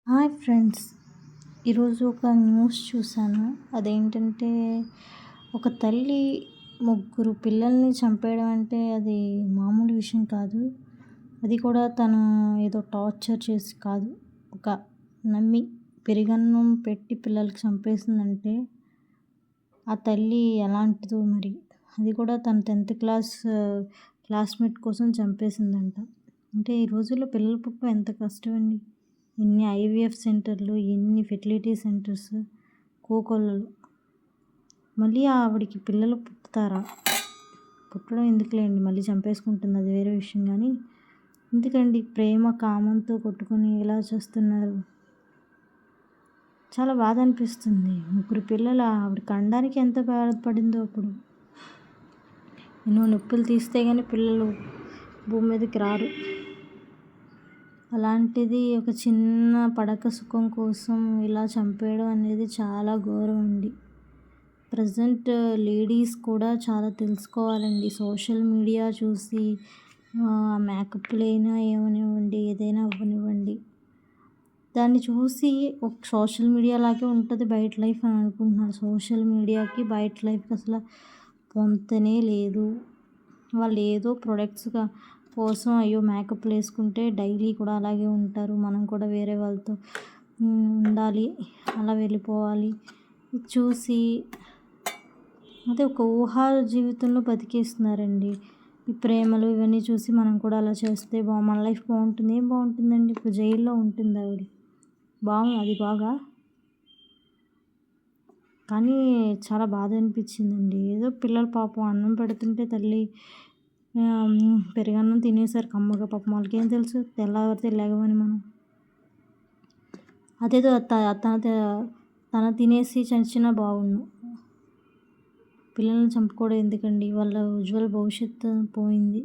Hi friends, ఈరోజు ఒక news చూశాను. అదేంటంటే ఒక తల్లి ముగ్గురు పిల్లల్ని చంపేయడం అంటే అది మామూలు విషయం కాదు. అది కూడా తను ఏదో టార్చర్ చేసి కాదు, ఒక నమ్మి పెరుగన్నం పెట్టి పిల్లలకి చంపేసిందంటే ఆ తల్లి ఎలాంటిదో మరి. అది కూడా తన 10th క్లాస్ క్లాస్మేట్ కోసం చంపేసిందంట. అంటే ఈ రోజుల్లో పిల్లలు పుట్టడం ఎంత కష్టమండి. ఎన్ని ఐవీఎఫ్ సెంటర్లు, ఎన్ని ఫెర్టిలిటీ సెంటర్స్, కోకొల్లలు. మళ్ళీ ఆవిడకి పిల్లలు పుడతారా? పుట్టడం ఎందుకులేండి, మళ్ళీ చంపేసుకుంటుంది, అది వేరే విషయం. కానీ ఎందుకండి ప్రేమ కామంతో కొట్టుకొని ఇలా చేస్తున్నారు? చాలా బాధ అనిపిస్తుంది. ముగ్గురు పిల్లల ఆవిడ కనడానికి ఎంత బాధపడిందో అప్పుడు. ఎన్నో నొప్పులు తీస్తే కానీ పిల్లలు భూమి మీదకి రారు. అలాంటిది ఒక చిన్న పడక సుఖం కోసం ఇలా చంపేయడం అనేది చాలా ఘోరం అండి. ప్రజెంట్ లేడీస్ కూడా చాలా తెలుసుకోవాలండి. సోషల్ మీడియా చూసి మేకప్లైనా ఏమనివ్వండి, ఏదైనా అవ్వనివ్వండి, దాన్ని చూసి ఒక సోషల్ మీడియా లాగే ఉంటుంది బయట లైఫ్ అని అనుకుంటున్నారు. సోషల్ మీడియాకి బయట లైఫ్కి అసలు పొంతనే లేదు. వాళ్ళు ఏదో ప్రొడక్ట్స్గా కోసం అయ్యో మేకప్లు వేసుకుంటే డైలీ కూడా అలాగే ఉంటారు, మనం కూడా వేరే వాళ్ళతో ఉండాలి, అలా వెళ్ళిపోవాలి చూసి అదే ఒక ఊహా జీవితంలో బతికేస్తున్నారండి. ఈ ప్రేమలు ఇవన్నీ చూసి మనం కూడా అలా చేస్తే మన లైఫ్ బాగుంటుంది. ఏం బాగుంటుందండి? ఇప్పుడు జైల్లో ఉంటుంది ఆవిడ, బాగుంది అది బాగా. కానీ చాలా బాధ అనిపించిందండి. ఏదో పిల్లలు పాపం అన్నం పెడుతుంటే తల్లి పెరుగన్నం తినేసారు కమ్మగా. పాపం వాళ్ళకేం తెలుసు తెల్లవారితే లేగమని. మనం అదేదో తన తినేసి చచ్చినా బాగుండు. పిల్లల్ని చంపుకోవడం ఎందుకండి? వాళ్ళ ఉజ్వల భవిష్యత్తు పోయింది.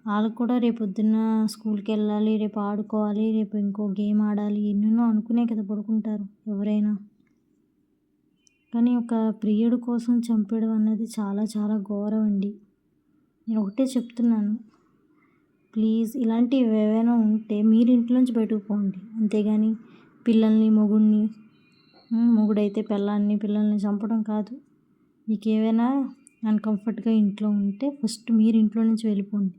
వాళ్ళకు కూడా రేపు పొద్దున్న స్కూల్కి వెళ్ళాలి, రేపు ఆడుకోవాలి, రేపు ఇంకో గేమ్ ఆడాలి, ఎన్నెన్నో అనుకునే కదా పడుకుంటారు ఎవరైనా. కానీ ఒక ప్రియుడు కోసం చంపేయడం అన్నది చాలా చాలా ఘోరం అండి. నేను ఒకటే చెప్తున్నాను, ప్లీజ్ ఇలాంటివి ఏవైనా ఉంటే మీరు ఇంట్లో నుంచి బయటకు పోండి. అంతేగాని పిల్లల్ని మొగుడైతే పెళ్ళాన్ని పిల్లల్ని చంపడం కాదు. మీకు ఏవైనా అన్కంఫర్ట్గా ఇంట్లో ఉంటే ఫస్ట్ మీరు ఇంట్లో నుంచి వెళ్ళిపోండి.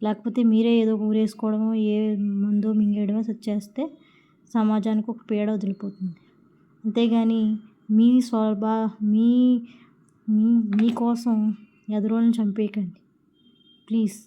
లేకపోతే మీరే ఏదో ఊరేసుకోవడమో ఏ మందో మింగేయడమో చేస్తే సమాజానికి ఒక పీడ వదిలిపోతుంది. అంతేగాని మీ కోసం ఎదురోళ్ళని చంపేయకండి ప్లీజ్.